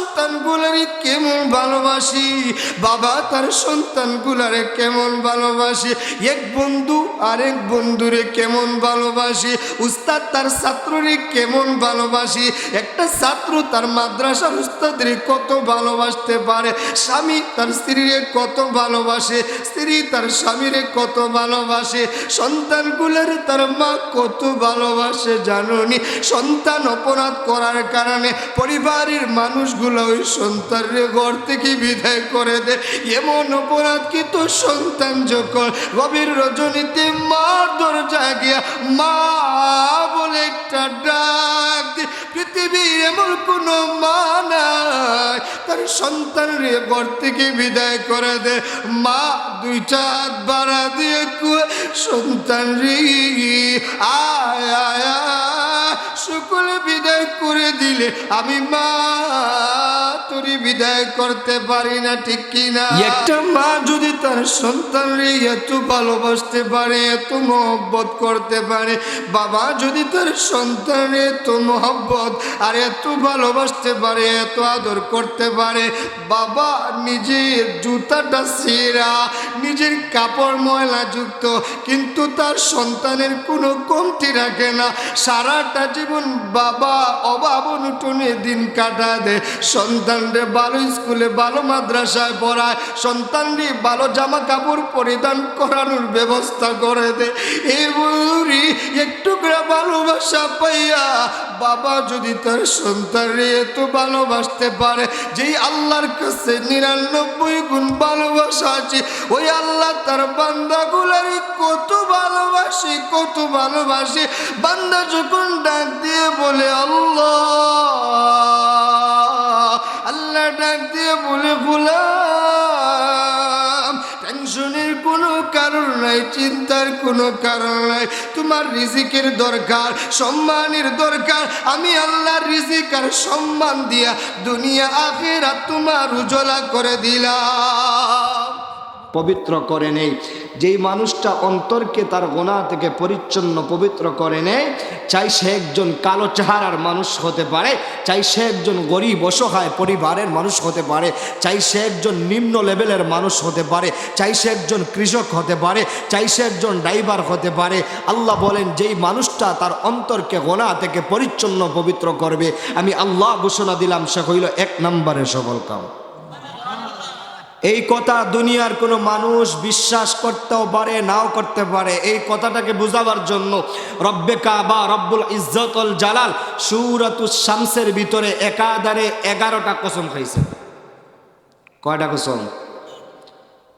সন্তানগুলারে কেমন ভালোবাসি, বাবা তার সন্তানগুলারে কেমন ভালোবাসি, এক বন্ধু আরেক বন্ধুরে কেমন ভালোবাসি, উস্তাদ তার ছাত্ররে কেমন ভালোবাসি, একটা ছাত্র তার মাদ্রাসার উস্তাদরে কত ভালোবাসতে পারে, স্বামী তার স্ত্রীরে কত ভালোবাসে, স্ত্রী তার স্বামীরে কত ভালোবাসে, সন্তানগুলারে তার মা কত ভালোবাসে জানোনি? সন্তান অপরাধ করার কারণে পরিবারের মানুষগুলো ওই সন্তানরে ঘর থেকে বিদায় করে দেয়। এমন অপরাধ কি তো সন্তান যখন গভীর রজনীতে মার দরজায় গিয়া মা বলে একটা ডাক দিয়ে, পৃথিবীর এমন কোনো মা নাই তার সন্তানরে ঘর থেকে বিদায় করে দেয়। মা দুইটা হাত বাড়া দিয়ে সন্তান রে আয় আয় সকলে বিদায় করে দিলে আমি মা তোরে বিদায় করতে পারি না, ঠিক কিনা? একটা মা যদি তার সন্তানরে এত ভালোবাসতে পারে, এত মহব্বত করতে পারে, বাবা যদি তার সন্তানরে এত মহব্বত আর এত ভালোবাসতে পারে, এত আদর করতে পারে, বাবা নিজের জুতাটা ছেঁড়া, নিজের কাপড় ময়লা যুক্ত, কিন্তু তার সন্তানের কোনো কমতি রাখে না, সারাটা জীবন বাবা অভাব অনটনে দিন কাটা দেয়, সন্তানরে ভালো স্কুলে ভালো মাদ্রাসায় পড়ায়, সন্তানরে ভালো জামা কাপড় পরিধান করানোর ব্যবস্থা করে দেয়। এই বুড়ি একটু ভালোবাসা পাইয়া বাবা যদি তার সন্তানরে এত ভালোবাসতে পারে, যেই আল্লাহর কাছে 99 গুণ ভালোবাসা আছে, ওই আল্লাহ তার বান্দাগুলারে কত ভালোবাসে, কত ভালোবাসে। বান্দা যখন ডাক দিয়ে বলে আল্লাহ, আল্লাহ ডাক দিয়ে বলে গোলাম, টেনশনের কোনো কারণ নাই, চিন্তার কোনো কারণ নাই, তোমার রিজিকের দরকার, সম্মানের দরকার, আমি আল্লাহর রিজিক আর সম্মান দিয়া দুনিয়া আখিরাত তোমার উজ্জ্বলা করে দিলাম। পবিত্র করে নেই যেই মানুষটা অন্তরকে তার গুনাহ থেকে পরিচ্ছন্ন পবিত্র করে নেয়, চাই সে একজন কালো চেহারার মানুষ হতে পারে, চাই সে একজন গরিব অসহায় পরিবারের মানুষ হতে পারে, চাই সে একজন নিম্ন লেভেলের মানুষ হতে পারে, চাই সে একজন কৃষক হতে পারে, চাই সে একজন ড্রাইভার হতে পারে। আল্লাহ বলেন যেই মানুষটা তার অন্তরকে গুনাহ থেকে পরিচ্ছন্ন পবিত্র করবে, আমি আল্লাহ ঘোষণা দিলাম সে হইল 1 নম্বরের সফল কাম। এই কথা দুনিয়ার কোনো মানুষ বিশ্বাস করতেও পারে নাও করতে পারে। এই কথাটাকে বোঝাবার জন্য রব্বে কাবা রব্বুল ইজ্জতুল জালাল সূরাতুস শামসের ভিতরে একাধারে 11টা কসম খাইছে। কয়টা কসম?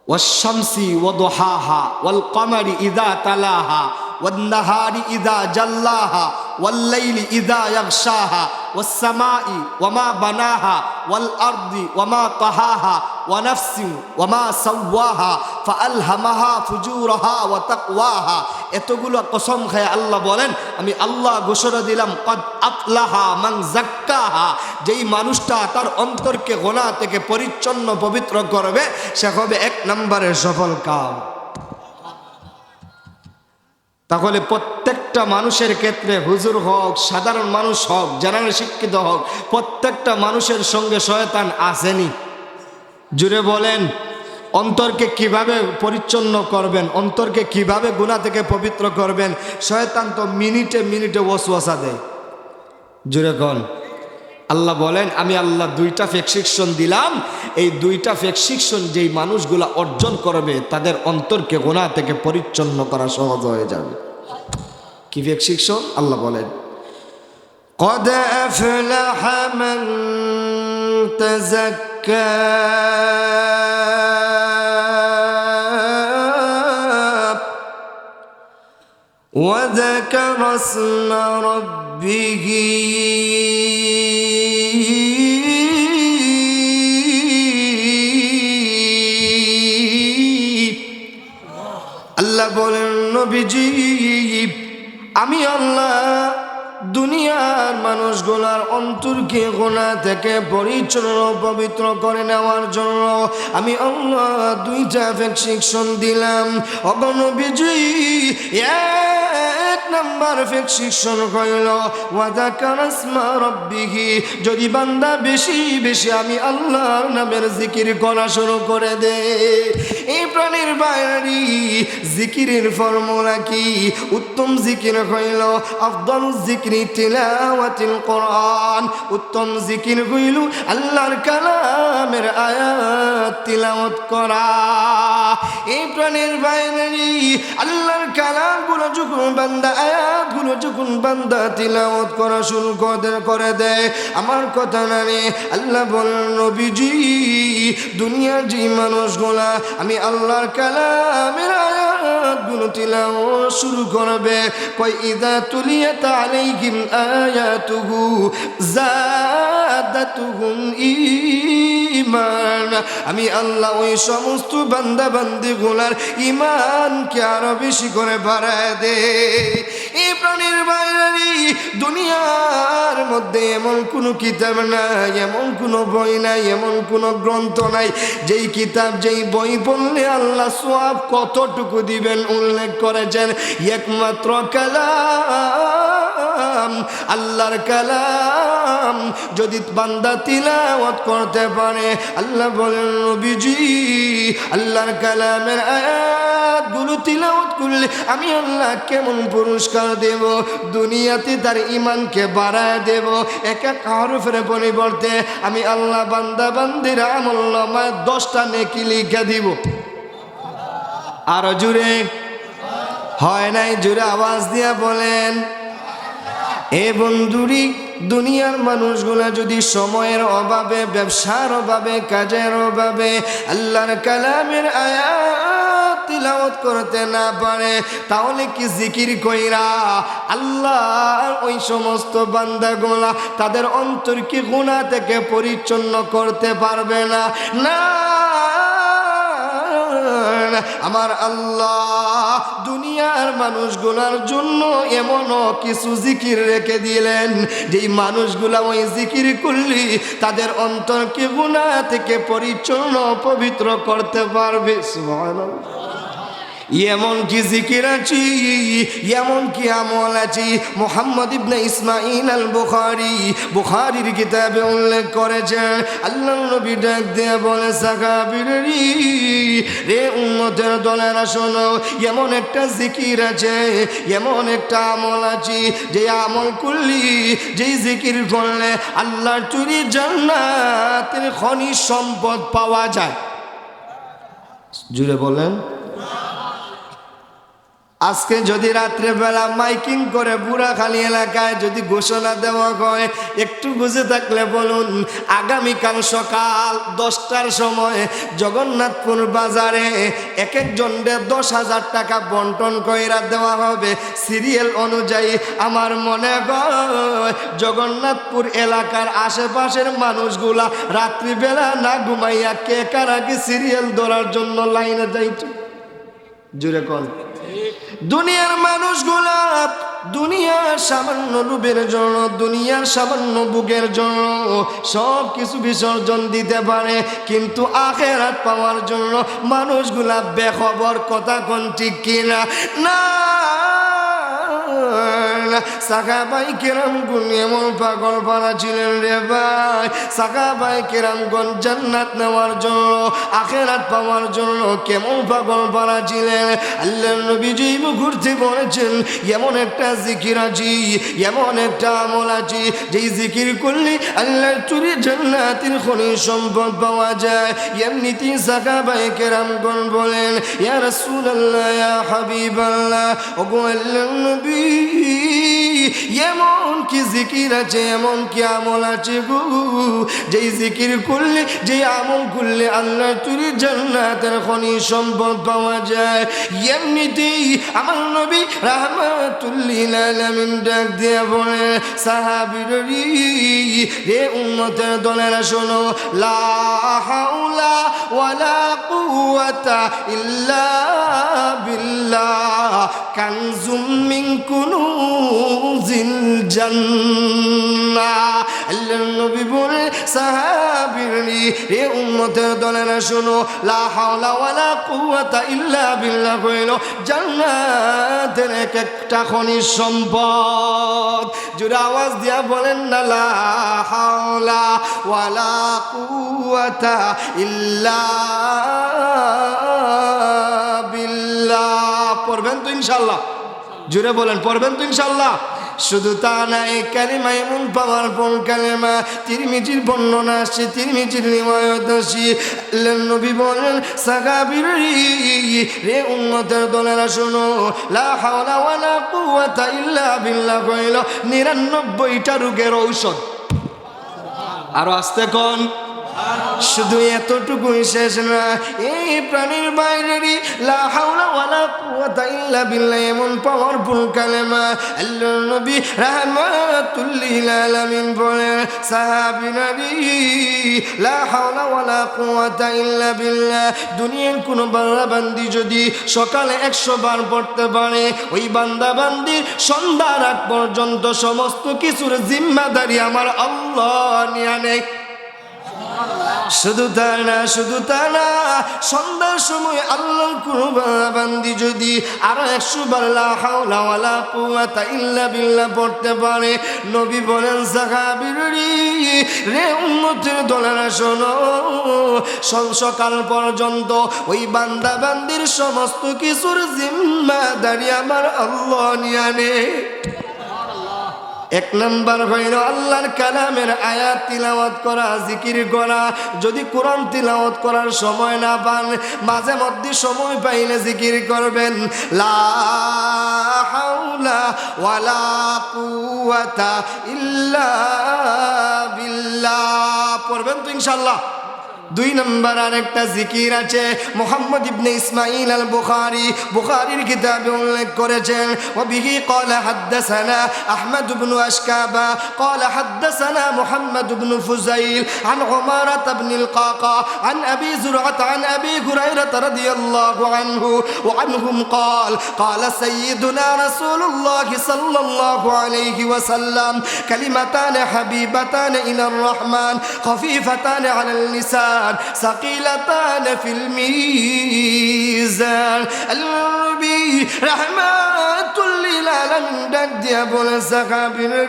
ওয়াশ-শামসি ওয়াদুহাহা ওয়াল কমারি ইযা তালাহা ওয়ান নাহারি ইযা জাল্লাহা ওয়াল লাইলি ইযা ইয়াগশাহা ওয়াস সামাই ওয়ামা বানাহা ওয়াল আরদি ওয়ামা তাহাহা ওয়া নাফসিন ওয়ামা সাওয়াহা ফাআলহামাহা ফুজুরাহা ওয়া তাকওয়াহা। এতগুলো কসম খায় আল্লাহ বলেন আমি আল্লাহ ঘোষণা দিলাম কদ আফলাহা মান যাক্কাহা, যেই মানুষটা তার অন্তরকে গুনাহ থেকে পরিচ্ছন্ন পবিত্র করবে সে হবে 1 নম্বরের সফল কাম। তাহলে প্রত্যেকটা মানুষের ক্ষেত্রে হুজুর হোক, সাধারণ মানুষ হোক, জেনারেল শিক্ষিত হোক, প্রত্যেকটা মানুষের সঙ্গে শয়তান আসেনি। জুড়ে বলেন অন্তরকে কিভাবে পরিচ্ছন্ন করবেন, অন্তরকে কিভাবে গুনাহ থেকে পবিত্র করবেন? শয়তান তো মিনিটে মিনিটে ওয়াসওয়াসা দেয়। জুড়ে কোন আল্লাহ বলেন আমি আল্লাহ 2টা প্রেসক্রিপশন দিলাম, এই 2টা প্রেসক্রিপশন যেই মানুষগুলো অর্জন করবে তাদের অন্তরকে গুনাহ থেকে পরিচ্ছন্ন করা সহজ হয়ে যাবে। কি প্রেসক্রিপশন? আল্লাহ বলেন قد أفلح من تزكى وذكر اسم ربه আল্লাহ বলেন নবীজি আমি আল্লাহ দুনিয়া দুনিয়ার মানুষগুলার অন্তরকে গুনাহ থেকে পরিচ্ছন্ন পবিত্র করে নেওয়ার জন্য আমি আল্লাহ দুইটা ভ্যাকসিনেশন দিলাম। অগণবিজি এক নাম্বার ভ্যাকসিনেশন হইল ওয়াযাকারা ইসমা রাব্বিহি, যদি বান্দা বেশি বেশি আমি আল্লাহর নামের জিকির করা শুরু করে দে। এই প্রাণীর বাইরে জিকিরের ফর্মুলা কি? উত্তম জিকির হইল আফদালুজ জিকরি তিলাওয়াতুল কোরআন। উত্তম জিকির হইল আল্লাহর কালামের আয়াত তিলাওয়াত করা। এই প্রাণীর বাইরে আল্লাহর কালামগুলো যখন বান্দা আয়াতগুলো যখন বান্দা তিলাওয়াত করা শুরু করে দেয়, আমার কথা না রে, আল্লাহ বলেন নবীজি দুনিয়ার যে মানুষগুলা আমি আল্লাহর কালামের আয়াতগুলো তিলাওয়াত শুরু করবে, কই ইদা তুলিয়াত আলাইহিম আয়াতুহু যাদাতুহুম ঈমান, আমি আল্লাহ ওই সমস্ত বান্দা বান্দিগুলার ঈমানকে আরো বেশি করে বাড়ায় দে। এই প্রাণীর বাইরে দুনিয়ার মধ্যে এমন কোনো কিতাব নাই, এমন কোনো বই নাই, এমন কোনো গ্রন্থ নাই যেই কিতাব যেই বই পড়লে আল্লাহ সওয়াব কতটুকু দিবেন উল্লেখ করেছেন। একমাত্র কালাম আল্লাহর কালাম যদি বান্দা তিলাওয়াত করতে পারে, আল্লাহ বলেন নবীজি আল্লাহর কালামের আয়াতগুলো তিলাওয়াত করলে আমি আল্লাহ কেমন পুরস্কার দেব, দুনিয়াতে তার ঈমানকে বাড়ায় দেব। এক এক হরফের পরিবর্তে আমি আল্লাহ বান্দা বান্দির আমলনামায় 10টা নেকি লিখে দিব। আরো জুড়ে হয় নাই? জুড়ে আওয়াজ দিয়া বলেন। এ বন্ধুরি দুনিয়ার মানুষগুলা যদি সময়ের অভাবে, ব্যবসার অভাবে, কাজের অভাবে আল্লাহর কালামের আয়াত তিলাওয়াত করতে না পারে, তাহলে কি জিকির কইরা আল্লাহর ওই সমস্ত বান্দাগুলা তাদের অন্তরকে গুনাহ থেকে পরিচ্ছন্ন করতে পারবে না? না, আমার আল্লাহ দুনিয়ার মানুষগুলার জন্য এমনও কিছু জিকির রেখে দিলেন যেই মানুষগুলা ওই জিকির করলে তাদের অন্তরকে গুনাহ থেকে পরিচ্ছন্ন পবিত্র করতে পারবে। সুবহানাল্লাহ। এমন কি জিকির আছে, এমন কি আমল আছে? মুহাম্মদ ইবনে ইসমাঈল আল বুখারীর কিতাবে উল্লেখ করেছেন, আল্লাহর নবী ডাক দিয়ে বলে সাহাবীরা রে উম্মতের দলেরা শোনো, এমন একটা জিকির আছে, এমন একটা আমল আছে যে আমল করলি, যেই জিকির করলে আল্লাহর তৈরি জান্নাতের খনিজ সম্পদ পাওয়া যায়। জুড়ে বলেন। আজকে যদি রাত্রেবেলা মাইকিং করে বুড়াখালী এলাকায় যদি ঘোষণা দেওয়া হয়, একটু বুঝে থাকলে বলুন, আগামীকাল সকাল 10টার সময় জগন্নাথপুর বাজারে এক একজনদের 10,000 টাকা বন্টন কইরা দেওয়া হবে সিরিয়াল অনুযায়ী। আমার মনে হয় জগন্নাথপুর এলাকার আশেপাশের মানুষগুলা রাত্রিবেলা না ঘুমাইয়া কে কার আগে সিরিয়াল ধরার জন্য লাইনে যাইত। জুড়ে কল। দুনিয়ার মানুষগুলা দুনিয়ার সামান্য রূপের জন্য, দুনিয়ার সামান্য বুকের জন্য সব কিছু বিসর্জন দিতে পারে, কিন্তু আখিরাত পাওয়ার জন্য মানুষগুলা বেখবর। কথা কোন ঠিক কিনা? না, সাহাবায়ে কেরামগণ এমন পাগল পারা ছিলেন রে ভাই। সাহাবায়ে কেরামগণ জান্নাত নেওয়ার জন্য, আখিরাত পাওয়ার জন্য কেমন পাগল পারা ছিলেন। আল্লাহর নবীজি ঘুরতে বলেছেন এমন একটা জিকির আছে, এমন একটা আমল আছে যেই জিকির করলে আল্লাহর তৈরি জান্নাতের খনিজ সম্পদ পাওয়া যায়। এমনিতেই সাহাবায়ে কেরামগণ বলেন, ইয়া রাসূলুল্লাহ, ইয়া হাবিবাল্লাহ, ওগো আল্লাহর নবী এমন কি জিকির আছে, এমন কি আমল আছে গো যেই জিকির করলে, যেই আমল করলে আল্লাহ তৈরি জান্নাতের খনিজ সম্পদ পাওয়া যায়। এমনিতেই আমার নবী রাহমাতুল লিল আলামিন ডাক দিয়ে বলে, সাহাবীরা রে উম্মতের দলেরা শোনো, লা হাওলা ওয়ালা কুওয়াতা ইল্লা বিল্লাহ কানজুম মিন কুনুজ কুনুজিল জান্নাহ। আল্লাহর নবী বলে সাহাবীরা এ উম্মতের দলেরা শোনো, লা হাওলা ওয়ালা কুওয়াতা ইল্লা বিল্লাহ হইল জান্নাতের এক একটা খনিজ সম্পদ। জোরে আওয়াজ দিয়া বলেন না, লা হাওলা ওয়ালা কুওয়াতা ইল্লা বিল্লাহ। পড়বেন তো ইনশাআল্লাহ? জোরে বলেন, পড়বেন তো ইনশাআল্লাহ? শুধু তা না, এই কালিমা এমন পাওয়ারফুল কালিমা, তিরমিজির বর্ণনা আসছে, তিরমিজির রিওয়ায়াত আসছে। আল্লাহর নবী বলেন সাহাবীরা রে উম্মতের দলেরা শোনো, লা হাওলা ওয়ালা কুওয়াতা ইল্লা বিল্লাহ হইল 99টা রোগের ঔষধ। আরো আস্তে কোন, শুধু এতটুকুই শেষ না, এই প্রাণীর বাইরেরই লা হাওলা ওয়ালা কুওয়াতা ইল্লা বিল্লাহ এমন পাওয়ারফুল কালেমা। আল্লাহর নবী রাহমাতুল লিল আলামিন বলেন সাহাবীরা লা হাওলা ওয়ালা কুওয়াতা ইল্লা বিল্লাহ, দুনিয়ার কোন বান্দা বান্দি যদি সকালে 100 বার পড়তে পারে, ওই বান্দা বান্দির সন্ধ্যার আগ পর্যন্ত সমস্ত কিছুর জিম্মাদারি আমার আল্লাহ নিয়ে নেয়। শুধু তা না, শুধু তা না, সন্ধ্যার সময় আল্লাহর কোন বান্দি যদি আরো 100 বার লা হাওলা ওয়ালা কুওয়াতা ইল্লা বিল্লাহ পড়তে পারে, নবী বলেন সাহাবীরা রে উম্মতের দলেরা শোনো, সকাল পর্যন্ত ওই বান্দা বান্দির সমস্ত কিছুর জিম্মাদারি আমার আল্লাহ নিয়ে নেয়। 1 নাম্বার হইল আল্লাহর কালামের আয়াত তিলাওয়াত করা, জিকির করা। যদি কোরআন তিলাওয়াত করার সময় না পান, মাঝে মধ্যে সময় পাইলে জিকির করবেন, লা হাওলা ওয়ালা কুওয়াতা ইল্লা বিল্লাহ। পড়বেন তো ইনশাআল্লাহ? 2 নম্বর আরেকটা জিকির আছে, মুহাম্মদ ইবনে ইসমাঈল আল বুখারী বুখারীর কিতাবে উল্লেখ করেছেন, ওয়া বিহি ক্বালা হাদাসানা আহমদ ইবনে আশকাবা ক্বালা হাদাসানা মুহাম্মদ ইবনে ফুযাইল আন উমারা ইবনে আল কাকা আন আবি যুরআত আন আবি হুরায়রা রাদিয়াল্লাহু আনহু ওয়া আনহুম ক্বালা সাইয়্যিদুনা রাসূলুল্লাহ সাল্লাল্লাহু আলাইহি ওয়াসাল্লাম কালিমাতান হাবিবাতান ইলার রহমান খাফিফাতান আলাল লিসান সাকিলাতান ফিল মিজান। আল-নবী রাহমাতুল লিল আলামিন ডাক দিয়া বলে সাহাবীরা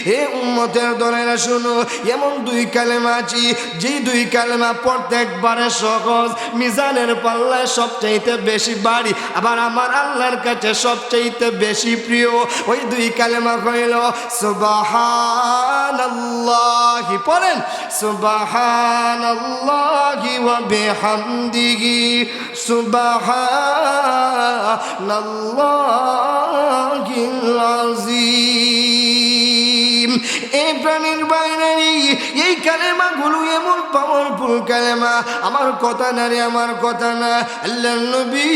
হে উম্মতের দলেরা শোনো, এমন 2 কালেমা আছে যেই 2 কালেমা প্রত্যেকবারে সহজ, মিজানের পাল্লায় সবচাইতে বেশি ভারী, আবার আমার আল্লাহর কাছে সবচাইতে বেশি প্রিয়। ওই 2 কালেমা হইল সুবহানাল্লাহি, পড়েন সুবহানাল্লাহি ওয়া বিহামদিহি সুবহানাল্লাহিল আযীম। এই প্রাণীর বাইরে এই কালেমাগুলো এমন পাওয়ারফুল কালেমা, আমার কথা না রে, আমার কথা না। আল্লাহর নবী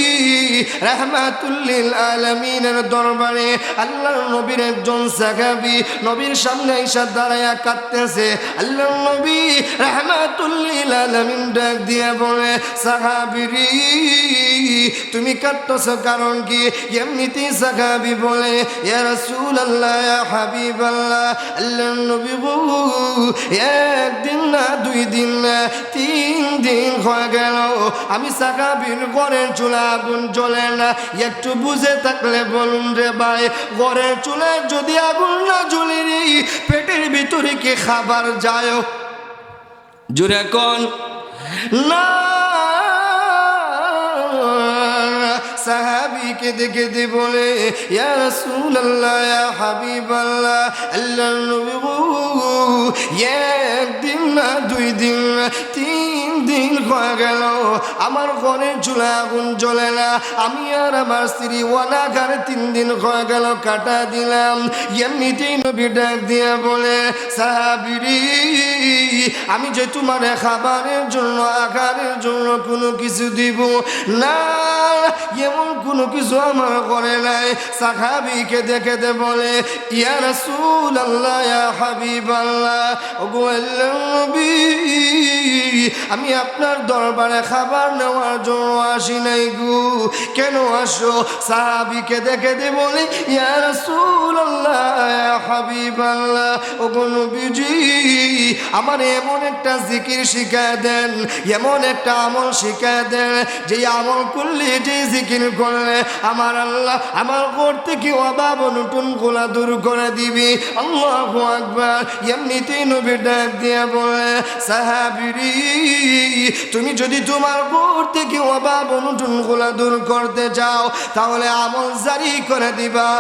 রাহমাতুল লিল আলামিনের দরবারে আল্লাহর নবীর একজন সাহাবী নবীর সামনে এসে দাঁড়ায়া কাঁদতেছে। আল্লাহর নবী রাহমাতুল লিল আলামিন ডাক দিয়ে বলে সাহাবীরি তুমি কাঁদতেছো কারণ কি? এমনিতেই সাহাবী বলে ইয়া রাসূলুল্লাহ ইয়া হাবিবাল্লাহ, আল্লাহর নবী গো 1 দিন না 2 দিন না 3 দিন হয়ে গেল আমি সাহাবীর ঘরের চুলা আগুন জ্বলে না। একটু বুঝে থাকলে বলুন রে ভাই, ঘরের চুলায় যদি আগুন না জ্বলে রে পেটের ভিতরে কি খাবার যায়? জোরে কোন না। সাহাবীকে দেখে দে বলে ইয়া রাসূলুল্লাহ ইয়া হাবিবাল্লাহ, আল্লাহর নবী গো 1 দিন না 2 দিন না 3 দিন হয়ে গেল আমার ঘরের চুলা আগুন জ্বলে না। আমি আর আমার স্ত্রী ওয়ানাঘারে 3 দিন হয়ে গেল কাটা দিলাম। এমনিতেই নবী ডাক দিয়ে বলে সাহাবীরি আমি যে তোমার খাবারের জন্য আহারের জন্য কোনো কিছু দিব না, এমন কোনো কিছু আমার ঘরে নাই। সাহাবীকে দেখে দে বলে ইয়া রাসূলুল্লাহ ইয়া হাবিবাল্লাহ, ওগো আল্লাহর নবী আমি আপনার দরবারে খাবার নেওয়ার জন্য আসি নাই গো। কেন আসো? সাহাবীকে দেখে দে বলে ইয়া রাসূলুল্লাহ ইয়া হাবিবাল্লাহ, ওগো নবীজি আমার এমন একটা জিকির শিখায় দেন, এমন একটা আমল শিখায় দেন যে আমল করলে, যে জিকির করলে আমার আল্লাহ আমার ঘর থেকে অভাব অনটন গোলা দূর করে দিবি। আল্লাহু আকবার। এমনিতেই নবী ডাক দিয়ে বলে সাহাবীরি তুমি যদি তোমার ঘর থেকে অভাব অনটন গোলা দূর করতে চাও তাহলে আমল জারি করে দিবা।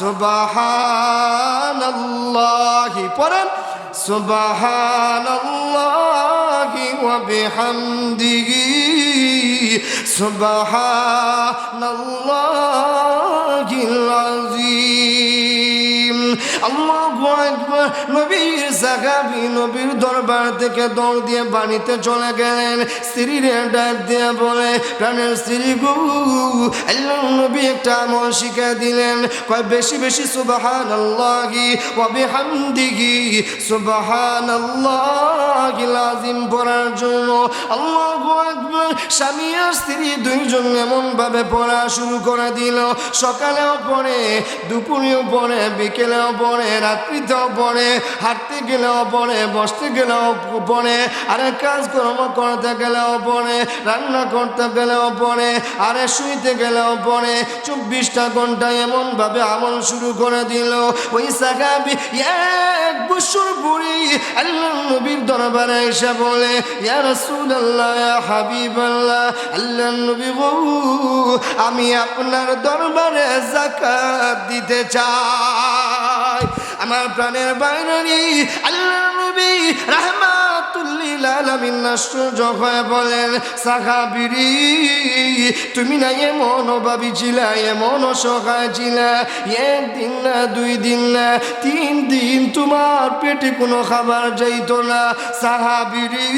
সুবহানাল্লাহি পড়েন, সুবহানাল্লাহি ওয়া বিহামদিহি সুবহানাল্লাহিল আযীম। আল্লাহু আকবার। নবীর সাহাবী নবীর দরবার থেকে দৌড় দিয়ে বাড়িতে চলে গেলেন। স্ত্রীরে ডাক দিয়ে বলে প্রাণের স্ত্রী গো, আল্লাহর নবী একটা আমল শিখিয়ে দিলেন, কয় বেশি বেশি সুবহানাল্লাহি ওয়া বিহামদিহি সুবহানাল্লাহিল আযীম পড়ার জন্য। আল্লাহু আকবার। স্বামী আর স্ত্রী দুইজন এমন ভাবে পড়া শুরু করে দিল। সকালেও পড়ে, দুপুরেও পড়ে, বিকেলেও পড়ে, রাত্রিতেও পড়ে, হাঁটতে গেলেও পড়ে, বসতে গেলেও পড়ে, আরে কাজকর্ম করতে গেলেও পড়ে, রান্না করতে গেলেও পড়ে, আরে শুইতে গেলেও পড়ে। 24টা ঘন্টা এমন ভাবে আমল শুরু করে দিল। ওই সাহাবী এক বছর বুড়ি আল্লাহর নবীর দরবারে এসে বলে ইয়া রাসূলুল্লাহ ইয়া হাবিবাল্লাহ, আল্লাহর নবী গো আমি আপনার দরবারে যাকাত দিতে চাই। আমার প্রাণের বাইরে আল্লাহর নবী রাহমাতুল লিল আলামিন আশ্চর্য হয়ে বলেন সাহাবীরি তুমি না এমন অভাবী ছিলা, এমন অসহায় ছিলা, একদিন না 2 দিন না 3 দিন তোমার পেটে কোনো খাবার যাইত না। সাহাবীরি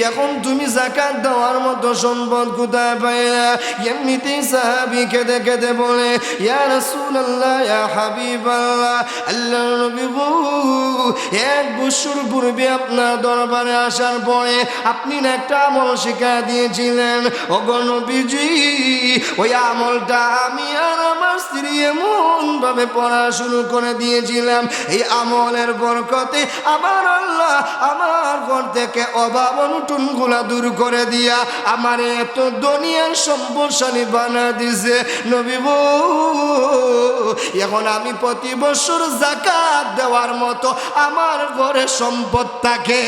এখন তুমি যাকাত দেওয়ার মতো সম্পদ কোথায় পাইলা? এমনিতেই সাহাবী কেঁদে কেঁদে বলে ইয়া রাসূলুল্লাহ ইয়া হাবিবাল্লাহ, আল্লাহর নবী গো 1 বছর পূর্বে আপনার দরবারে আসার পরে আপনি না একটা আমল শিখিয়ে দিয়েছিলেন, ওগো নবীজি ওই আমলটা আমি আর আমার স্ত্রী এমন ভাবে পড়া শুরু করে দিয়েছিলাম, এই আমলের বরকতে আমার আল্লাহ আমার ঘর থেকে অভাব অনটন গুলা দূর করে দিয়া আমার এত দুনিয়ার সম্পদশালী বানা দিছে। নবী গো এখন আমি প্রতি বছর যাকাত দেওয়ার মতো আমার ঘরে সম্পদ থাকে।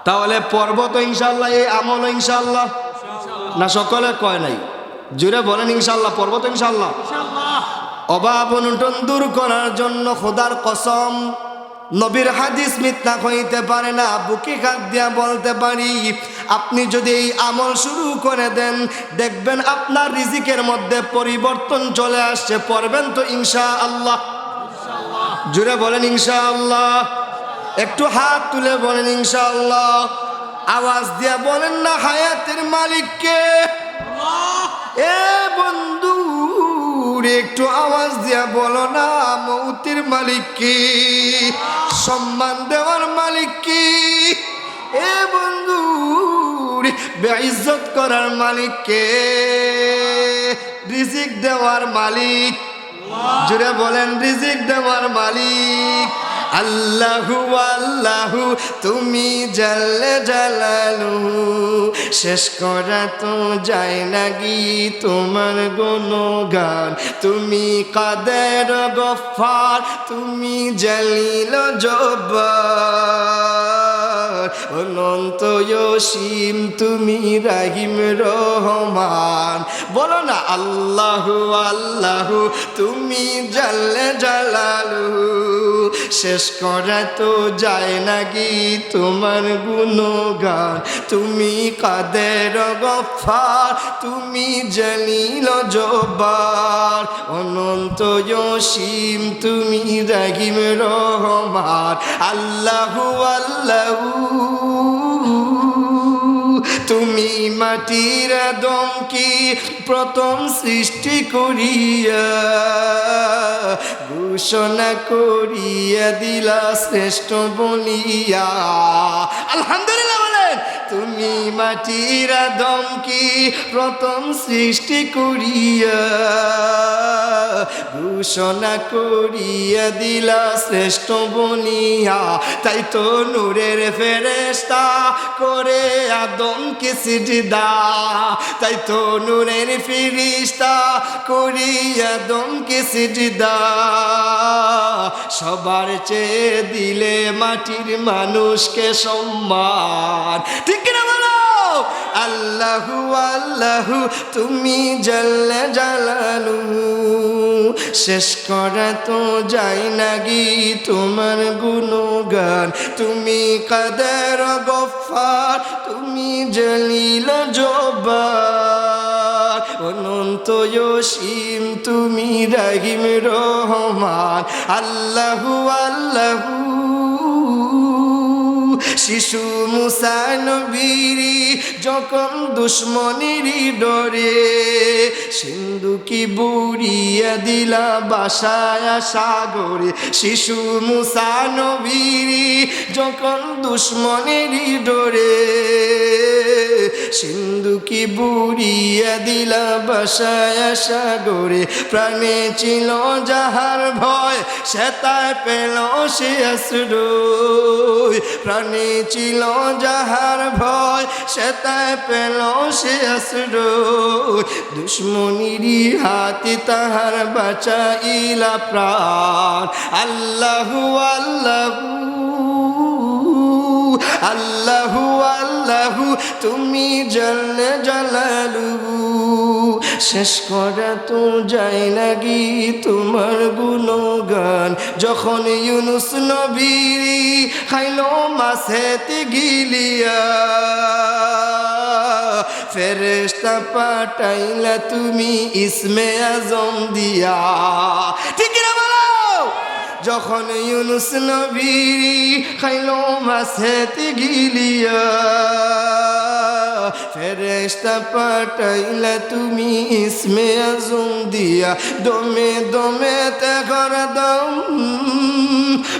তাহলে পর্ব তো ইনশাআল্লাহ, এই আমল ইনশাআল্লাহ না? সকলে কয় নাই, জুড়ে বলেন ইনশাআল্লাহ। পর্ব তো ইনশাআল্লাহ। অভাব অনটন দূর করার জন্য খোদার কসম নবীর হাদিস মিথ্যা হইতে পারে না, বুকে হাত দিয়া বলতে পারি আপনি যদি এই আমল শুরু করে দেন দেখবেন আপনার রিজিকের মধ্যে পরিবর্তন চলে আসছে। পড়বেন তো ইনশাআল্লাহ? জুড়ে বলেন ইনশাআল্লাহ। একটু হাত তুলে বলেন ইনশাআল্লাহ। আওয়াজ দিয়া বলেন না হায়াতের মালিক কে? এ বন্ধু একটু আওয়াজ দিয়া বলো না মৌতের মালিক কি? সম্মান দেওয়ার মালিক কি? এ বন্ধু বেইজ্জত করার মালিক কে? রিজিক দেওয়ার মালিক। জুড়ে বলেন রিজিক দেওয়ার মালিক আল্লাহু আল্লাহু তুমি জাল্লে জালালুহু, শেষ করা তো যায় না গি তোমার গুণগান। তুমি কাদের গফফার, তুমি জলিল জব্বার, অনন্ত অসীম তুমি রাহিম রহমান। বলো না আল্লাহু আল্লাহু তুমি জাল্লে জালালুহু, শেষ করা তো যায় না কি তোমার গুণগান। তুমি কাদের গফফার, তুমি জলিল জব্বার, অনন্ত অসীম তুমি রাহিম রহমান। আল্লাহু আল্লাহু তুমি মাটির আদমকে প্রথম সৃষ্টি করিয়া ঘোষণা করিয়া দিলা শ্রেষ্ঠ বলিয়া। আলহামদুলিল্লাহ বলেন। তুমি মাটির আদমকে প্রথম সৃষ্টি করিয়া ঘোষণা করিয়া দিলা শ্রেষ্ঠ বলিয়া। তাই তো নূরের ফেরেশতা করে আদমকে সিজদা, তাই তো নূরের ফেরেশতা করি আদমকে সিজদা। সবার চেয়ে দিলে মাটির মানুষকে সম্মান, ঠিক না বলো? আল্লাহু আল্লাহু তুমি জাল্লে জালালু, শেষ করা তো যায় না গি তোমার গুণগান। তুমি কাদের গফফার, তুমি জলিল জব্বার, অনন্ত অসীম তুমি রহিম রহমান। আল্লাহু আল্লাহু শিশু মুসা নবীরি যখন দুশ্মনেরই ডরে সিন্ধুকি বুড়িয়া দিলা বাসায় সাগরে। শিশু মুসা নবীরি যখন দুশ্মনেরই ডরে সিন্ধুকি বুড়িয়া দিলা বাসায় সাগরে। প্রাণে ছিল যাহার ভয় সে তাই পেল সে আশ্রয়, প্রাণে ছিল যাহার ভয় সে তাই পেল সে আশ্রয়। দুশ্মনীরি হাতে তাহার বাঁচাইলা প্রাণ। আল্লাহু আল্লাহু আল্লাহু আল্লাহু তুমি জাল্লে জালালু, শেষ করা তো যায় না গি তোমার গুণগান। যখন ইউনুস নবীরি খাইলো মাছেতে গিলিয়া ফেরেশতা পাঠাইলা তুমি ইসমে আজম দিয়া, ঠিক না বলো? যখন ইউনুস নবী খাইলো মাছেতে গিলিয়া ফেরেশতা পাঠাইলা তুমি ইসমে আজম দিয়া। দমে দমে তে ঘর দম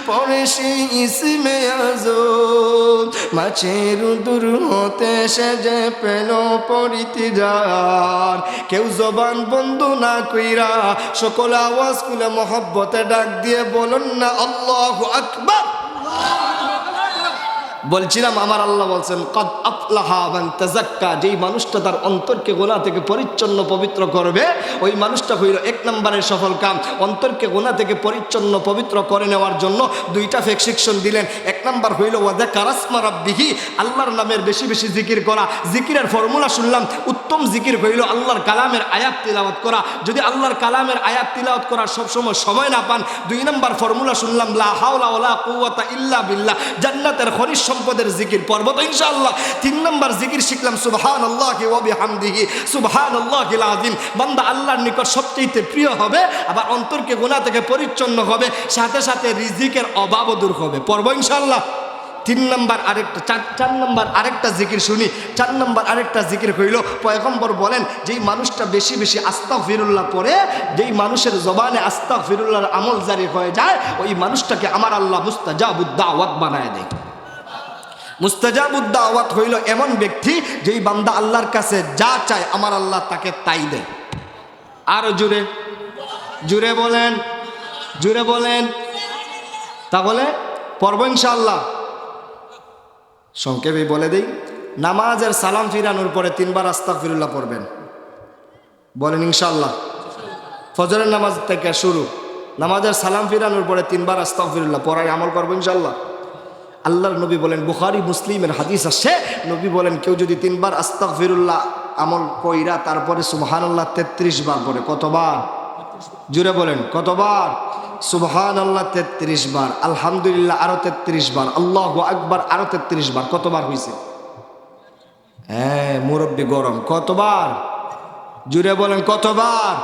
পরে সেই ইসমে আজম মাছের দূর হতে সে যে পেল পরিত্রাণ। কেউ জবান বন্ধ না কইরা সকল আওয়াজ খুলে মহব্বতে ডাক দিয়ে বলুন না আল্লাহু আকবার। বলছিলাম আমার আল্লাহ বলছেন কদ আফলাহা মান তাযাক্কা, যেই মানুষটা তার অন্তরকে গুনাহ থেকে পরিচ্ছন্ন পবিত্র করবে ওই মানুষটা হইল এক নম্বরের সফল কাম। অন্তরকে গুনাহ থেকে পরিচ্ছন্ন পবিত্র করে নেওয়ার জন্য দুইটা ফেকশন দিলেন। এক নম্বর হইল ওয়াযাকারা ইসমা রাব্বিহি, আল্লাহর নামের বেশি বেশি জিকির করা। জিকিরের ফর্মুলা শুনলাম, উত্তম জিকির হইল আল্লাহর কালামের আয়াত তিলাওয়াত করা। যদি আল্লাহর কালামের আয়াত তিলাওয়াত করার সবসময় সময় না পান, দুই নম্বর ফর্মুলা শুনলাম লা হাওলা ওয়ালা কুওয়াতা ইল্লা বিল্লাহ, জান্নাতের খনিজ সম্পদের জিকির পড়ব তো ইনশাআল্লাহ। তিন নম্বর জিকির শিখলাম সুবহানাল্লাহি ওয়া বিহামদিহি সুবহানাল্লাহিল আযীম। বান্দা আল্লাহর নিকট সবচেয়ে প্রিয় হবে, আবার অন্তরকে গুনাহ থেকে পরিচ্ছন্ন হবে, সাথে সাথে রিজিকের অভাবও দূর হবে। পড়ব ইনশাআল্লাহ। তিন নম্বর আরেকটা চার নম্বর আরেকটা জিকির শুনি। চার নম্বর আরেকটা জিকির হইল পয়গম্বর বলেন যেই মানুষটা বেশি বেশি আস্তাগফিরুল্লাহ পড়ে, যেই মানুষের জবানে আস্তাগফিরুল্লাহর আমল জারি হয়ে যায় ওই মানুষটাকে আমার আল্লাহ মুস্তাজাবুদ দাওয়াত বানায় দেয়। মুস্তাজাবুদ দাওয়াত হইল এমন ব্যক্তি যেই বান্দা আল্লাহর কাছে যা চায় আমার আল্লাহ তাকে তাই দেয়। আর জুড়ে জুড়ে বলেন, জুড়ে বলেন। তাহলে পড়ব ইনশাআল্লাহ। সংক্ষেপে বলে দেই, নামাজের সালাম ফিরানোর পরে তিনবার আস্তাগফিরুল্লাহ পড়বেন। বলেন ইনশাআল্লাহ। ফজরের নামাজ থেকে শুরু, নামাজের সালাম ফিরানোর পরে তিনবার আস্তাগফিরুল্লাহ পড়াই আমল করবো ইনশাআল্লাহ। আল্লাহর নবী বলেন, বুখারী মুসলিমের হাদিস আছে, নবী বলেন কেউ যদি তিনবার আস্তাগফিরুল্লাহ আমল কইরা তারপরে সুবহানাল্লাহ 33 বার পড়ে। কতবার? জুড়ে বলেন কতবার? সুবহানাল্লাহ 33 বার, আলহামদুলিল্লাহ আরো 33 বার, আল্লাহু আকবার আরো 33 বার। কতবার হয়েছে? হ্যাঁ মুরব্বী গরম। কতবার? জুড়ে বলেন কতবার?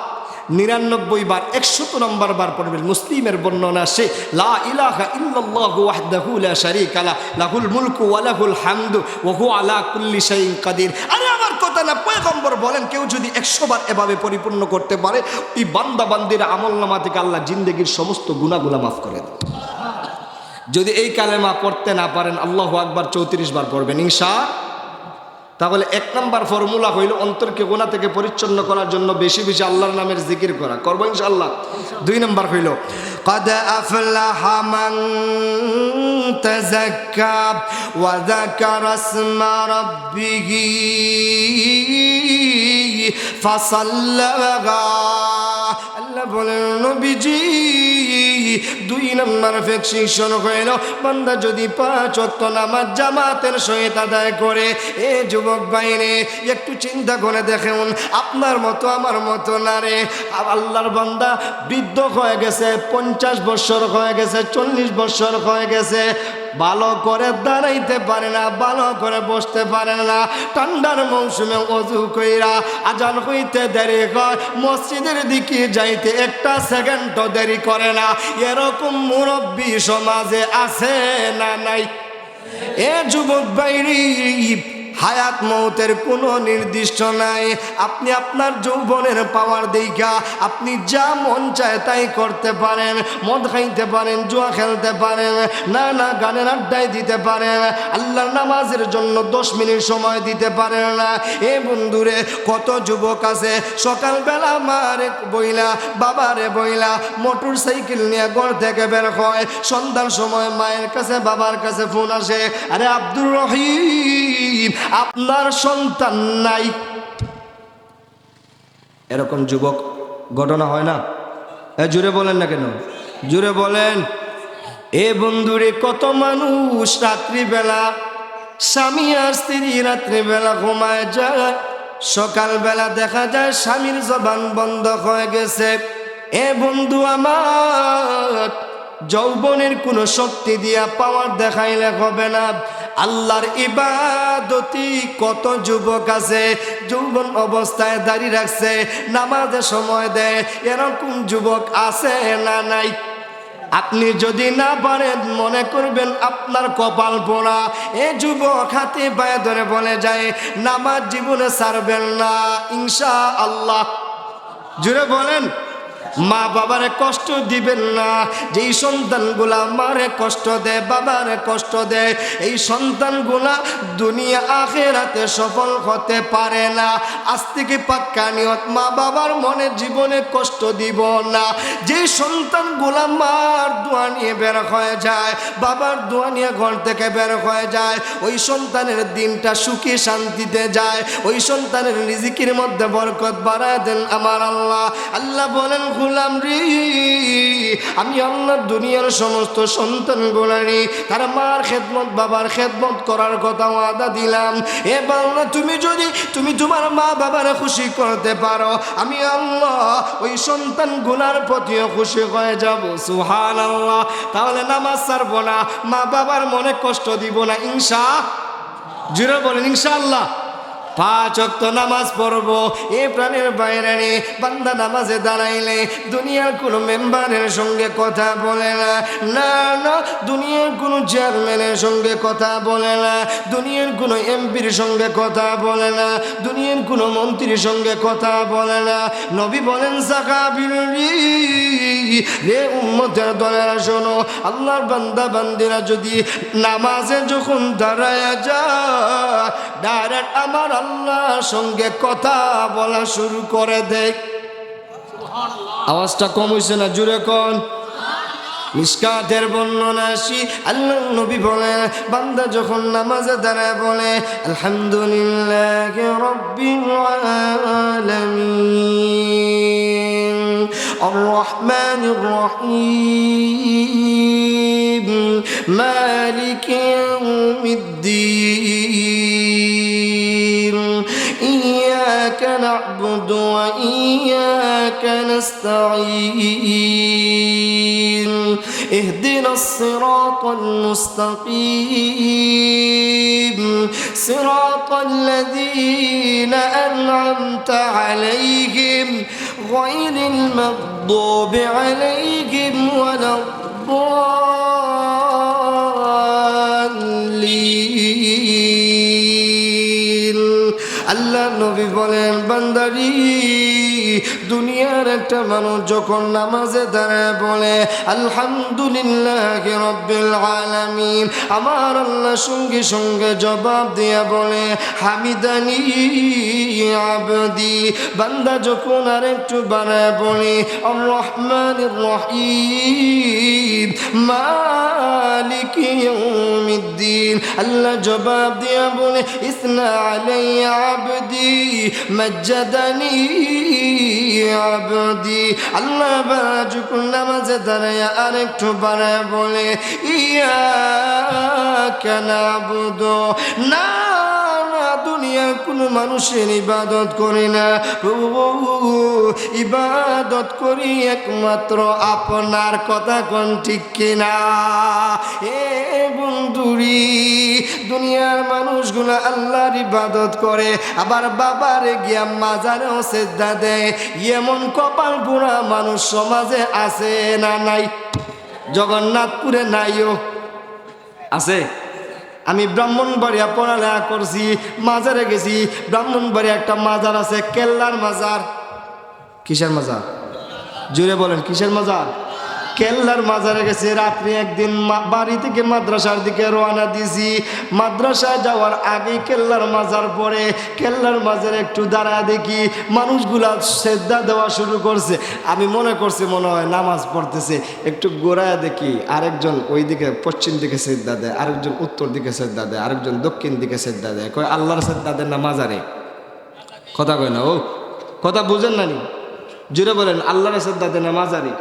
99 বার 100 নম্বর বার পড়বেন। মুসলিমের বর্ণনা আসে লা ইলাহা ইল্লাল্লাহু ওয়াহদাহু লা শারীকা লা লাহুল মুলকু ওয়া লাহুল হামদু ওয়া হুয়া আলা কুল্লি শাইইন কাদির। আরে আমার কথা না, পয়গম্বর বলেন কেউ যদি 100 বার এভাবে পরিপূর্ণ করতে পারে, এই বান্দা বান্দির আমলনামা থেকে আল্লাহ জিন্দেগির সমস্ত গুনাহগুলো মাফ করে দেন। যদি এই কালেমা পড়তে না পারেন, আল্লাহু আকবার 34 বার পড়বেন ইনশাআল্লাহ। তাহলে 1 নম্বর ফর্মুলা হইল অন্তরকে গুনাহ থেকে পরিচ্ছন্ন করার জন্য বেশি বেশি আল্লাহর নামের জিকির করা, করব ইনশাআল্লাহ। 2 নম্বর হইল قد أفلح من تزكى وذكر اسم ربه فصلى। আল্লাহ বলেন নবীজি 2 নম্বর ফিক্সেশন হইল বান্দা যদি 5 ওয়াক্ত নামাজ জামাতের সহিত আদায় করে। এ যুবক ভাইরে একটু চিন্তা করে দেখুন, আপনার মতো আমার মতো না রে, আল্লাহর বান্দা বৃদ্ধ হয়ে গেছে, 50 বছর হয়ে গেছে, 40 বছর হয়ে গেছে, ভালো করে দাঁড়াইতে পারে না, ভালো করে বসতে পারে না, ঠান্ডার মৌসুমে ওযু কইরা আজান হইতে দেরি হয়, মসজিদের দিকে যাইতে 1 সেকেন্ডও দেরি করে না। এরকম মুরব্বী সমাজে আছে না নাই? এ যুবক ভাইরি, হায়াত মৌতের কোনো নির্দিষ্ট নাই। আপনি আপনার যৌবনের পাওয়ার দেখা আপনি যা মন চায় তাই করতে পারেন। মদ খাইতে পারেন, জুয়া খেলতে পারেন, না না গানের আড্ডায় দিতে পারেন, আল্লাহর নামাজের জন্য 10 মিনিট সময় দিতে পারেন না। এ বন্ধুরে, কত যুবক আছে সকালবেলা মারে বইলা বাবারে বইলা মোটর সাইকেল নিয়ে ঘর থেকে বের হয়, সন্ধ্যার সময় মায়ের কাছে বাবার কাছে ফোন আসে, আরে আব্দুর রহিম আপনার সন্তান নাই। এরকম যুবক ঘটনা হয় না? জুড়ে বলেন না কেন, জুড়ে বলেন। এ বন্ধুরে, কত মানুষ রাত্রিবেলা স্বামী আর স্ত্রী রাত্রিবেলা ঘুমায় যায়, সকালবেলা দেখা যায় স্বামীর জবান বন্ধ হয়ে গেছে। এ বন্ধু আমার, যৌবনের কোনো শক্তি দিয়া পাওয়ার দেখাইলে হবে না। আল্লাহর ইবাদতি কত যুবক আছে যৌবন অবস্থায় দাঁড়িয়ে রাখছে, নামাজের সময় দেয়, এরকম যুবক আছে না নাই? আপনি যদি না পারেন মনে করবেন আপনার কপাল পোড়া। এ যুবক হাতে পায়ে ধরে বলে যায় নামাজ জীবনে ছাড়বেন না ইনশাআল্লাহ। জুড়ে বলেন, মা বাবারে কষ্ট দিবেন না। যেই সন্তানগুলা মারে কষ্ট দেয়, বাবারে কষ্ট দেয়, এই সন্তানগুলা দুনিয়া আখিরাতে সফল হতে পারে না। আজ থেকে পাক্কা নিয়ত, মা বাবার মনে জীবনে কষ্ট দিব না। যেই সন্তানগুলা মার দোয়া নিয়ে বের হয়ে যায়, বাবার দোয়া নিয়ে ঘর থেকে বের হয়ে যায়, ওই সন্তানের দিনটা সুখী শান্তিতে যায়, ওই সন্তানের রিজিকের মধ্যে বরকত বাড়ায় দেন আমার আল্লাহ। আল্লাহ বলেন, গোলাম রে, আমি আল্লাহ দুনিয়ার সমস্ত সন্তানগুলারে তারা মার খেদমত বাবার খেদমত করার কথা ওয়াদা দিলাম। এ বাংলা, তুমি তোমার মা বাবার খুশি করতে পারো, আমি আল্লাহ ওই সন্তানগুলার প্রতিও খুশি হয়ে যাব। সুবহানাল্লাহ। তাহলে নামাজ ছাড়বো না, মা বাবার মনে কষ্ট দিব না জুড়ে বলেন ইনশাআল্লাহ। 5 ওয়াক্ত নামাজ পড়বো। এ প্রাণের বাইরে বান্দা নামাজে দাঁড়াইলে দুনিয়ার কোনো মেম্বারের সঙ্গে কথা বলে না, না না, দুনিয়ার কোনো চেয়ারম্যানের সঙ্গে কথা বলে না, দুনিয়ার কোনো এমপির সঙ্গে কথা বলে না, দুনিয়ার কোনো মন্ত্রীর সঙ্গে কথা বলে না। নবী বলেন, সাহাবীর রে উম্মতের দলেরা শোনো, আল্লাহর বান্দা বান্দিরা যদি নামাজে যখন দাঁড়ায় যায়, ডাইরেক্ট আমার আল্লাহর সঙ্গে কথা বলা শুরু করে দেয়। আওয়াজটা কম হইছে না? জুড়ে কোন। মিশকাতের বর্ণনা আসি, আল্লাহ নবী বলেন, বান্দা যখন নামাজে দাঁড়ায় বলে আলহামদুলিল্লাহি রাব্বিল আলামিন আর রহমানির রহিম মালিকি ইয়াউমিদ্দিন ইয়্যাকা না'বুদু ওয়া ইয়্যাকা নাস্তাঈন اهدنا الصراط المستقيم صراط الذين أنعمت عليهم গায়রিল মাগদুবি আলাইহিম ওয়ালাদ-দাল্লিন। আল্লাহ নবী বলেন, বান্দারি দুনিয়ার একটা মানুষ যখন নামাজে দাঁড়ায় বলে আলহামদুলিল্লাহি রাব্বিল আলামিন, আমার আল্লাহ সঙ্গে সঙ্গে জবাব দিয়া বলে হামিদানি আবদি। বান্দা যখন আর একটু বাড়ায় বলে আর রহমানির রহিম মালিকি ইয়াউমিদ্দিন, আল্লাহ জবাব দিয়া বলে ইসনা আলাইয়া আবদি মাজ্জাদানি আবদি। আল্লাহ যখন নামাজে দাঁড়ায় আর একটু বাড়ায় বলে ইয়াকা নাবুদু, না দুনিয়ার কোনো মানুষের ইবাদত করি না প্রভু, ইবাদত করি একমাত্র আপনার। কথা কোন ঠিক কিনা? এ বন্ধুরি, দুনিয়ার মানুষগুলো আল্লাহর ইবাদত করে, আবার বাবারে গিয়া মাজারেও সেজদা দেয়। এমন কপাল পোড়া মানুষ সমাজে আছে না নাই? জগন্নাথপুরে নাইও আছে। আমি ব্রাহ্মণবাড়িয়া পড়ালেখা করছি, মাজারে গেছি। ব্রাহ্মণবাড়িয়া একটা মাজার আছে, কেল্লার মাজার। কিসের মাজার? জুড়ে বলেন, কিসের মাজার? কেল্লার মাজারে গেছে। রাত্রি একদিন বাড়ি থেকে মাদ্রাসার দিকে রওনা দিয়েছি। মাদ্রাসায় যাওয়ার আগে কেল্লার মাজার পড়ে। কেল্লার মাজারে একটু দাঁড়ায় দেখি মানুষগুলা সেজদা দেওয়া শুরু করছে। আমি মনে করছি মনে হয় নামাজ পড়তেছে। একটু গোড়ায় দেখি আরেকজন ওই দিকে পশ্চিম দিকে সেজদা দেয়, আরেকজন উত্তর দিকে সেজদা দেয়, আরেকজন দক্ষিণ দিকে সেজদা দেয়। কয় আল্লাহর সেজদা দেন না মাজারে? কথা কয় না, ও কথা বুঝেন না নি? জুড়ে বলেন, আল্লাহর সেজদা দেন না মাজারে?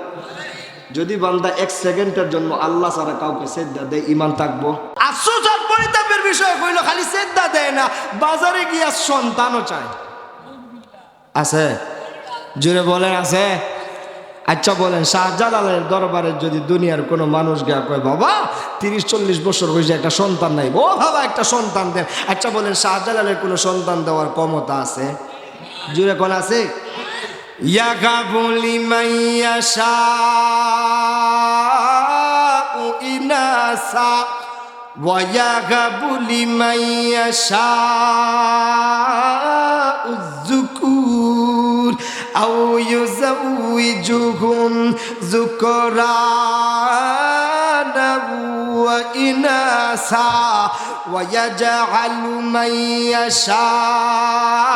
যদি বান্দা এক সেকেন্ডের জন্য আল্লাহ ছাড়া কাউকে সেজদা দেয়, ঈমান থাকবো? আফসোস আর পরিতাপের বিষয় হইল, খালি সেজদা দেয় না, বাজারে গিয়া সন্তানও চায়। আছে? জুড়ে বলেন আছে? আচ্ছা বলেন, শাহজালালের দরবারে যদি দুনিয়ার কোনো মানুষ গিয়া কয় বাবা 30-40 বছর হয়েছে একটা সন্তান নাই, ও বাবা একটা সন্তান দেন। আচ্ছা বলেন, শাহজালালের কোনো সন্তান দেওয়ার ক্ষমতা আছে? জুড়ে কোন আছে? ইয়াগাবু লিমান ইয়াশাউ ইনাসা ওয়া ইয়াগাবু লিমান ইয়াশাউ যুকুর আও ইউযাউইজুহুম যুকরানা ওয়া ইনাসা ওয়া ইয়াজআলু মান ইয়াশাউ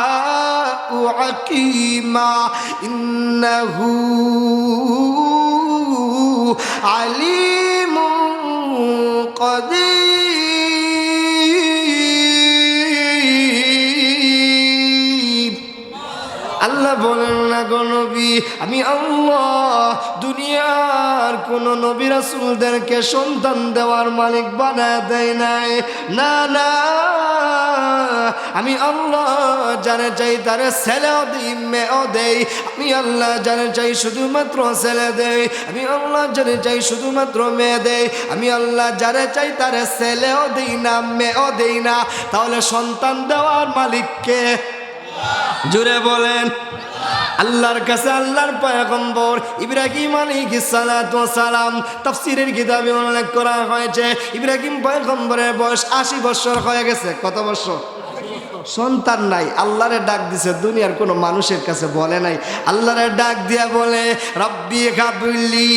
আকিমা ইন্নাহু আলিমুন কাদির। আল্লাহ বলেন না গো নবী, আমি আল্লাহ দুনিয়ার কোন নবী রাসূলদেরকে সন্তান দেওয়ার মালিক বানায় দেয় নাই। না না, আমি আল্লাহ জানে চাই তারে ছেলেও দিই মেয়েও দেই। আমি আল্লাহ জানে চাই শুধুমাত্র ছেলে দেই। আমি আল্লাহ জানে চাই শুধুমাত্র মেয়ে দেই। আমি আল্লাহ জানে চাই তারে ছেলেও দিই না মেয়েও দেই না। তাহলে সন্তান দেওয়ার মালিককে? জুড়ে বলেন। আল্লাহর কাছে আল্লাহর পয়গম্বর ইব্রাহিম আলাইহিস সালাতু ওয়াস সালাম তাফসীরের কিতাবে উল্লেখ করা হয়েছে, ইব্রাহিম পয়গম্বরের বয়স 80 বছর হয়ে গেছে। কত বছর? সন্তান নাই, আল্লাহরে ডাক দিছে, দুনিয়ার কোনো মানুষের কাছে বলে নাই। আল্লাহরে ডাক দিয়া বলে রব্বি হাবলি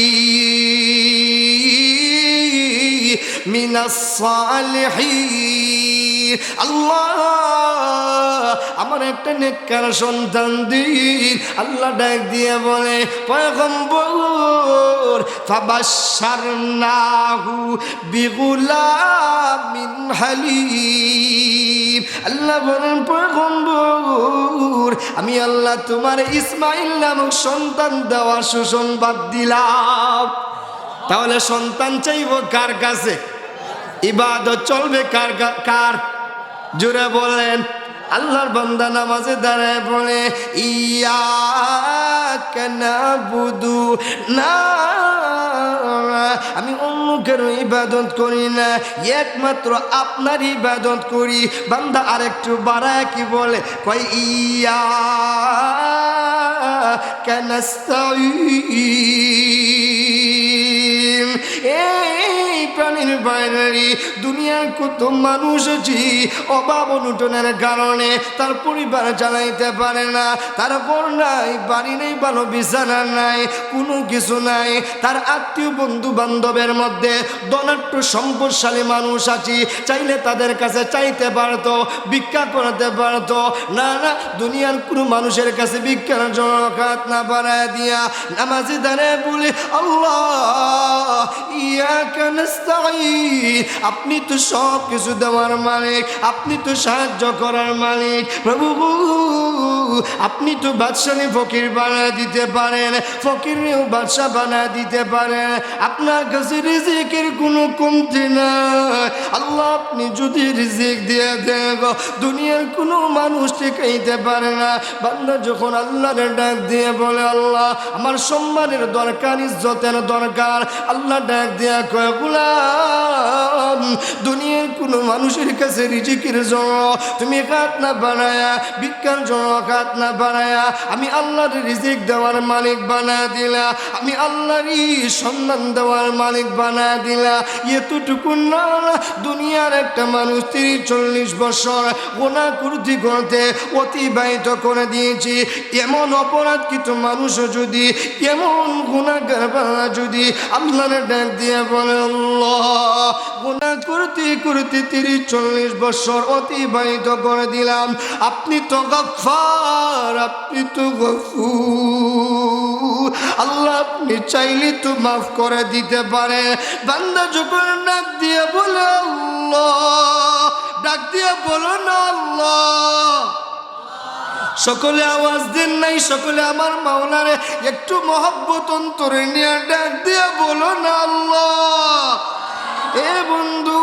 মিনাস সালিহিন, আল্লাহ আমার একটা নেককার সন্তান দিন। আল্লাহ ডাক দিয়ে বলে পয়গম্বর ফাবাশশারনাহু বিগুলামিন হালিম। আল্লাহ বলেন পয়গম্বর আমি আল্লাহ তোমার ইসমাইল নামক সন্তান দেওয়ার সুসংবাদ দিলাম। তাহলে সন্তান চাইব কার কাছে? ইবাদত চলবে কার কার? জোরে বলেন। আল্লাহর বান্দা নামাজে দাঁড়ায় বলে ইয়াকা নাবুদু, না আমি অন্য কারো ইবাদত করি না, একমাত্র আপনার ইবাদত করি। বান্দা আরেকটু বাড়ায় কি বলে, কয় ইয়া নাস্তাঈন। এই প্রাণীর বাইরে দুনিয়ার কত মানুষ আছে অভাব অনটনের কারণে তার পরিবার চালাইতে পারে না, তারপর নাই বাড়ি নেই, ভালো বিছানা নাই, কোনো কিছু নাই। তার আত্মীয় বন্ধু বান্ধবের মধ্যে ধনাঢ্য সম্পদশালী মানুষ আছে, চাইলে তাদের কাছে চাইতে পারতো, ভিক্ষা করতে পারতো। না না, দুনিয়ার কোনো মানুষের কাছে ভিক্ষার জন্য হাত না বাড়ায় দিয়া নামাজি দাঁড়ায় বলে আল্লাহ ইয়াকা নাস্তাঈন, আপনি তো সব কিছু দেওয়ার মালিক, আপনি তো সাহায্য করার মালিক। প্রভু আপনি তো বাদশাহে ফকির বানায় দিতে পারেন, ফকিরেও বাদশা বানায় দিতে পারেন, আপনার কাছে রিজিকের কোনো কমতি নাই। আল্লাহ আপনি যদি রিজিক দিয়ে দেন দুনিয়ার কোনো মানুষ টিকাইতে পারে না। বান্দা যখন আল্লাহর ডাক দিয়ে বলে আল্লাহ আমার সম্মানের দরকার, ইজ্জতের দরকার, আল্লাহ ডাক দিয়া কয় গোলাম দুনিয়ার কোনো মানুষের কাছে রিজিকের জন্য তুমি হাত না বানায়া, ভিক্ষার জন্য হাত না বানায়া আমি আল্লাহর রিজিক দেওয়ার মালিক বানা দিলা, আমি আল্লাহরই সম্মান দেওয়ার মালিক বানা দিলা। এতটুকু না, দুনিয়ার একটা মানুষ 30-40 বছর গুনাহ করতে করতে অতিবাহিত করে দিয়েছি। এমন অপরাধ কিছু মানুষ যদি, এমন গুনাহগার বান্দা যদি আল্লাহর ডাক দিয়ে বলে আল্লাহ গুনাহ করতে করতে 30-40 বছর অতিবাহিত করে দিলাম, আপনি তো গফফার, আপনি তো গফুর, আল্লাহ আপনি চাইলে তো মাফ করে দিতে পারে। বান্দা যখন ডাক দিয়ে বলে আল্লাহ, ডাক দিয়ে বলো না আল্লাহ, সকলে আওয়াজ দেন নাই, সকলে আমার মাওলারে একটু মহব্বত অন্তরে নিয়ে ডাক দিয়ে বলো না আল্লাহ। এ বন্ধু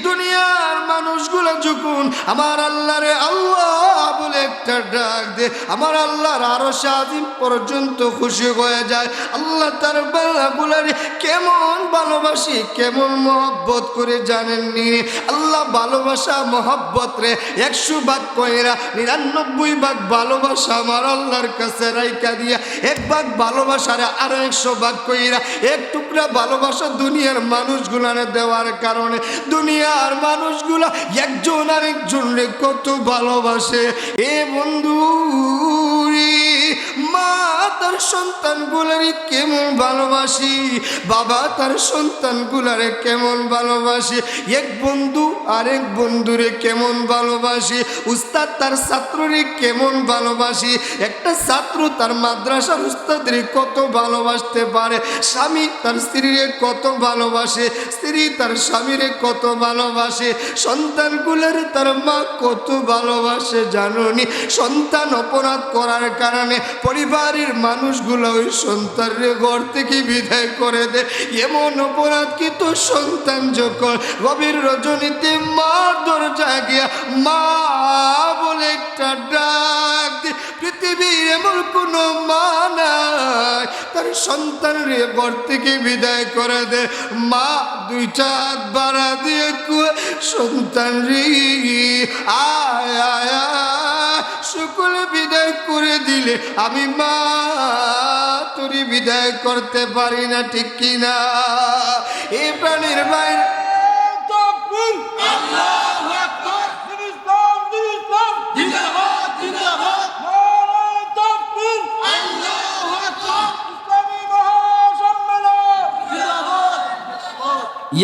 দুনিয়ার মানুষগুলো যখন আমার আল্লাহরে আল্লাহ বলে একটা ডাক দে, আমার আল্লাহর আরশ আজিম পর্যন্ত খুশি হয়ে যায়। আল্লাহ তার বান্দাগুলোরে কেমন ভালোবাসি, কেমন মহব্বত করে জানেননি? আল্লাহ ভালোবাসা মহব্বত রে 100 ভাগ কইরা 99 ভাগ ভালোবাসা আমার আল্লাহর কাছে রাইখা দিয়া 1 ভাগ ভালোবাসারে আরো 100 ভাগ কইরা এক টুকরা ভালোবাসা দুনিয়ার মানুষগুলারে দেওয়ার কারণে দুনিয়ার মানুষগুলা একজন আরেকজনরে কত ভালোবাসে। এ বন্ধু মা তার সন্তানগুলারে কেমন ভালোবাসি, বাবা তার সন্তানগুলারে কেমন ভালোবাসি, এক বন্ধু আরেক বন্ধুরে কেমন ভালোবাসি, উস্তাদ তার ছাত্ররে কেমন ভালোবাসি, একটা ছাত্র তার মাদ্রাসার উস্তাদরে কত ভালোবাসতে পারে, স্বামী তার স্ত্রীরে কত ভালোবাসে, স্ত্রী তার স্বামীরে কত ভালোবাসে, সন্তানগুলারে তার মা কত ভালোবাসে জানোনি? সন্তান অপরাধ করার কারণে পরিবারের মানুষগুলো ওই সন্তানরে ঘর থেকে বিদায় করে দেয়। এমন অপরাধ কি তো সন্তান যখন গভীর রজনীতে মার দরজায় গিয়া মা বলে একটা ডাক, পৃথিবীর এমন কোনো মা নাই তার সন্তানরে ঘর থেকে বিদায় করে দেয়। মা 2টা হাত বাড়া দিয়ে কয় সন্তান রে আয় আয় সকলে বিদায় করে দিলে আমি মা তোরে বিদায় করতে পারি না, ঠিক কিনা? এই প্রাণীর বাইরে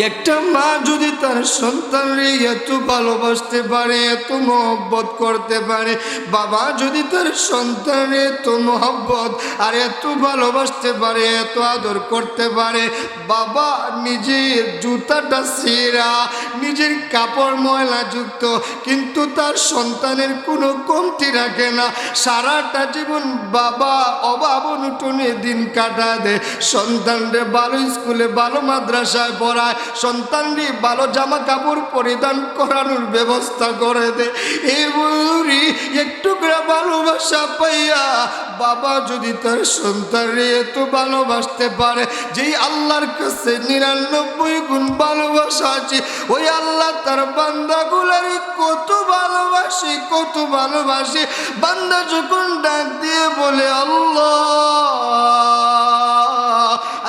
একটা মা যদি তার সন্তানরে এত ভালোবাসতে পারে, এত মহব্বত করতে পারে, বাবা যদি তার সন্তানরে এত মহব্বত আর এত ভালোবাসতে পারে, এত আদর করতে পারে, বাবা নিজের জুতাটা ছেঁড়া, নিজের কাপড় ময়লা যুক্ত, কিন্তু তার সন্তানের কোনো কমতি রাখে না, সারাটা জীবন বাবা অভাব অনটনে দিন কাটা দেয়, সন্তানরে ভালো স্কুলে ভালো মাদ্রাসায় পড়ায়, সন্তানকে ভালো জামা কাপড় পরিধান করানোর ব্যবস্থা করে দে। এই বন্ধুরি একটু করে ভালোবাসা পাইয়া বাবা যদি তার সন্তানকে এত ভালোবাসতে পারে, যেই আল্লাহর কাছে 99 গুণ ভালোবাসা আছে, ওই আল্লাহ তার বান্দাগুলার কত ভালোবাসে, কত ভালোবাসে। বান্দা যখন ডাক দিয়ে বলে আল্লাহ,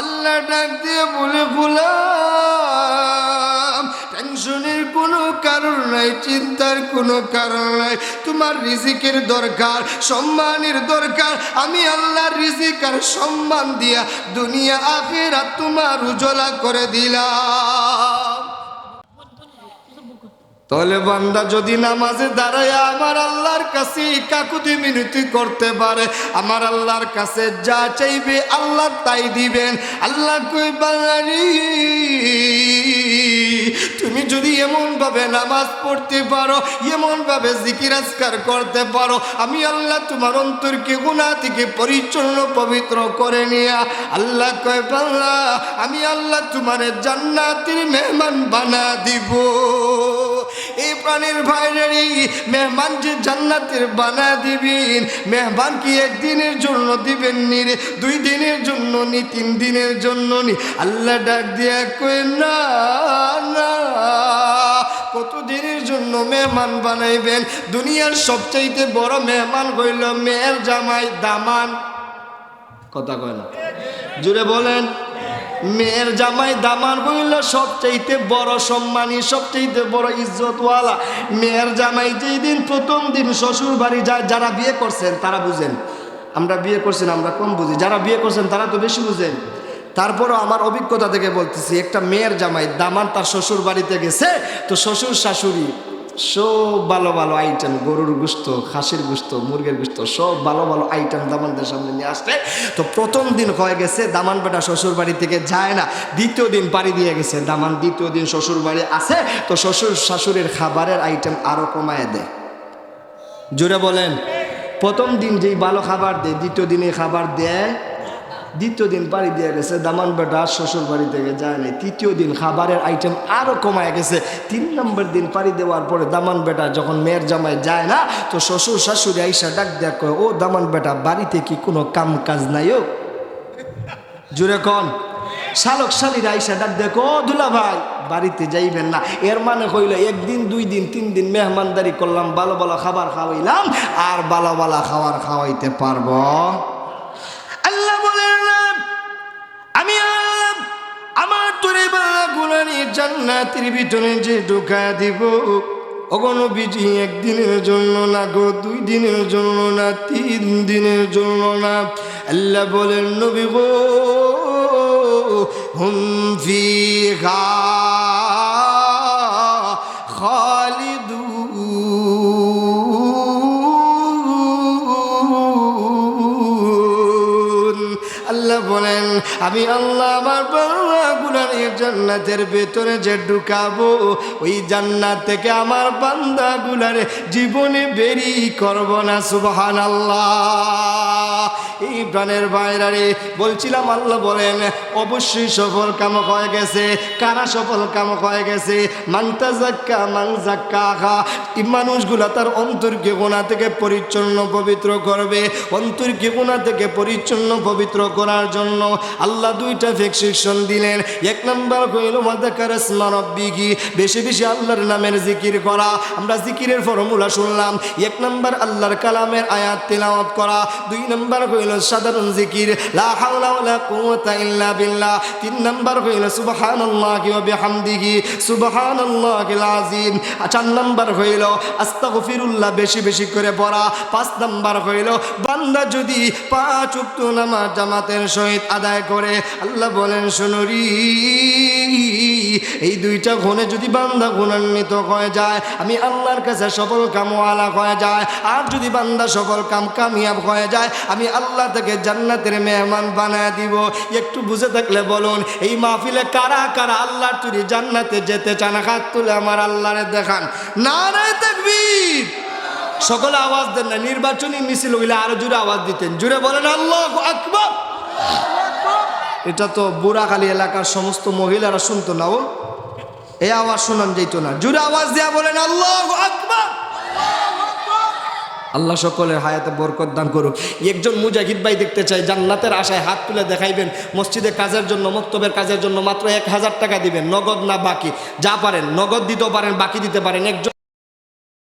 আল্লাহ ডাক দিয়ে বলে গোলাম, টেনশনের কোনো কারণ নাই, চিন্তার কোনো কারণ নাই। তোমার রিজিকের দরকার, সম্মানের দরকার, আমি আল্লাহর রিজিক আর সম্মান দিয়া দুনিয়া আখিরাত তোমার উজ্জ্বলা করে দিলাম। তাহলে বান্দা যদি নামাজে দাঁড়ায় আমার আল্লাহর কাছে কাকুতি মিনতি করতে পারে, আমার আল্লাহর কাছে যা চাইবে আল্লাহ তাই দিবেন। আল্লাহ কই বাঙালি, তুমি যদি এমন ভাবে নামাজ পড়তে পারো, এমন ভাবে জিকির আজকার করতে পারো, আমি আল্লাহ তোমার অন্তরকে গুনাহ থেকে পরিচ্ছন্ন পবিত্র করে নিয়া আল্লাহ কয় বাংলা, আমি আল্লাহ তোমার জান্নাতের মেহমান বানা দিব। এই প্রাণের ভাইরারি মেহমান যে জান্নাতের বানা দিবেন, মেহমান কি একদিনের জন্য দিবেন নি রে, 2 দিনের জন্য নি, 3 দিনের জন্য নি? আল্লাহ ডাক দিয়া কই না না, কত দিনের জন্য মেহমান বানাইবেন? দুনিয়ার সবচাইতে বড় মেহমান হইল মেয়ের জামাই দামান। কথা কয় না, জুড়ে বলেন। মেয়ের জামাই দামান হইল সবচাইতে বড় সম্মানী, সবচাইতে বড় ইজ্জতওয়ালা। মেয়ের জামাই যেই দিন প্রথম দিন শ্বশুর বাড়ি যায়, যারা বিয়ে করছেন তারা বুঝেন, আমরা বিয়ে করছেন আমরা কম বুঝি, যারা বিয়ে করছেন তারা তো বেশি বুঝেন। তারপরও আমার অভিজ্ঞতা থেকে বলতেছি, একটা মেয়ের জামাই দামান তার শ্বশুর বাড়িতে গেছে, তো শ্বশুর শাশুড়ি সব ভালো ভালো আইটেম, গরুর গোশত, খাসির গোশত, মুরগির গোশত, সব ভালো ভালো আইটেম দামানদের সামনে নিয়ে আসছে। তো প্রথম দিন হয়ে গেছে, দামান বেটা শ্বশুর বাড়ি থেকে যায় না। দ্বিতীয় দিন পাড়ি দিয়ে গেছে দামান, দ্বিতীয় দিন শ্বশুর বাড়ি আসে, তো শ্বশুর শাশুড়ির খাবারের আইটেম আরো কমায় দেয়। জোরে বলেন। প্রথম দিন যেই ভালো খাবার দেয়, দ্বিতীয় দিনে খাবার দেয়। দ্বিতীয় দিন পাড়ি দিয়ে গেছে, দামান বেটা শ্বশুর বাড়ি থেকে যায় নাই। তৃতীয় দিন খাবারের আইটেম আরও কমায় গেছে। 3 নম্বর দিন পাড়ি দেওয়ার পরে দামান বেটা যখন মেয়ের জামাই যায় না, তো শ্বশুর শাশুড়ি আইসা ডাক দেয়া কয়, ও দামান বেটা, বাড়িতে কি কোনো কাম কাজ নাই? ও জুড়ে কন। শালক শালীরা আইসা ডাক দেয়া কয়, ও দুলা ভাই, বাড়িতে যাইবেন না? এর মানে হইল 1 দিন 2 দিন 3 দিন মেহমানদারি করলাম, ভালো ভালো খাবার খাওয়াইলাম, আর ভালো ভালো খাবার খাওয়াইতে পারবো? আল্লাহ বলেন না, আমি আল্লাহ আমার তোরে বাগুলা নিয়ে জান্নাতের ভিতরে যে ঢোকা দিব, ওগো বিজি 1 দিনের জন্য না গো, 2 দিনের জন্য না, 3 দিনের জন্য না। আল্লাহ বলেন নবী গো, হুম ফিহা খালিদুন। আল্লাহ বলেন আমি আল্লাহ আমার বান্দাগুলার জান্নাতের ভেতরে যে ঢুকাবো, ওই জান্নাত থেকে আমার বান্দাগুলার জীবনে বেরি করব না। সুবহানাল্লাহ। এই প্রাণের বাইরে বলছিলাম, আল্লাহ বলেন অবশ্যই সফল কাম হয়ে গেছে। কারা সফল কাম হয়ে গেছে? মানতাজাক্কা মান যাক্কাহা। এই মানুষগুলা তার অন্তরকে গুনাহ থেকে পরিচ্ছন্ন পবিত্র করবে। অন্তরকে গুনাহ থেকে পরিচ্ছন্ন পবিত্র করার জন্য আল্লাহ 2টা প্রেসক্রিপশন দিলেন। 1 নাম্বার হইল মাযাকার ইসমা রাব্বিহি, বেশি বেশি আল্লাহর নামের জিকির করা। আমরা জিকিরের ফর্মুলা শুনলাম। 1 নাম্বার আল্লাহর কালামের আয়াত তিলাওয়াত করা। 2 নাম্বার হইল সাধারণ জিকির, লা হাওলা ওয়ালা কুওয়াতা ইল্লা বিল্লাহ। 3 নাম্বার হইল সুবহানাল্লাহি ওয়া বিহামদিহি সুবহানাল্লাহিল আযীম। 4 নাম্বার হইল আস্তাগফিরুল্লাহ, বেশি বেশি করে পড়া। 5 নাম্বার হইল বান্দা যদি 5 ওয়াক্ত নামাজ জামাতের সহিত আদায় করে, আল্লাহ বলেন শুনুরি, এই 2টা গুণে যদি বান্দা গুণান্বিত হয়ে যায়, আমি আল্লাহর কাছে সফল কামওয়ালা হয়ে যায়। আর যদি বান্দা সফল কামিয়াব হয়ে যায়, আমি আল্লাহ থেকে জান্নাতের মেহমান বানায় দিব। একটু বুঝে থাকলে বলুন, এই মাহফিলে কারা কারা আল্লাহর তৈরি জান্নাতে যেতে চান? হাত তুলে আমার আল্লাহরে দেখান। নারে তাকবীর। সকলে আওয়াজ দেন না। নির্বাচনী মিছিল হইলে আরো জোরে আওয়াজ দিতেন। জোরে বলেন আল্লাহু আকবার। এটা তো বুড়াখালী এলাকার সমস্ত মহিলারা শুনতো না, ও এই আওয়াজ শোনান যেত না। জোরে আওয়াজ দেয়া বলেন আল্লাহু আকবার। আল্লাহ সকলের হায়াতে বরকত দান করুক। একজন মুজাহিদ ভাই দেখতে চাই, জান্নাতের আশায় হাত তুলে দেখাইবেন। মসজিদে কাজের জন্য, মক্তবের কাজের জন্য মাত্র 1000 টাকা দিবেন, নগদ না বাকি, যা পারেন। নগদ দিতেও পারেন, বাকি দিতে পারেন। একজন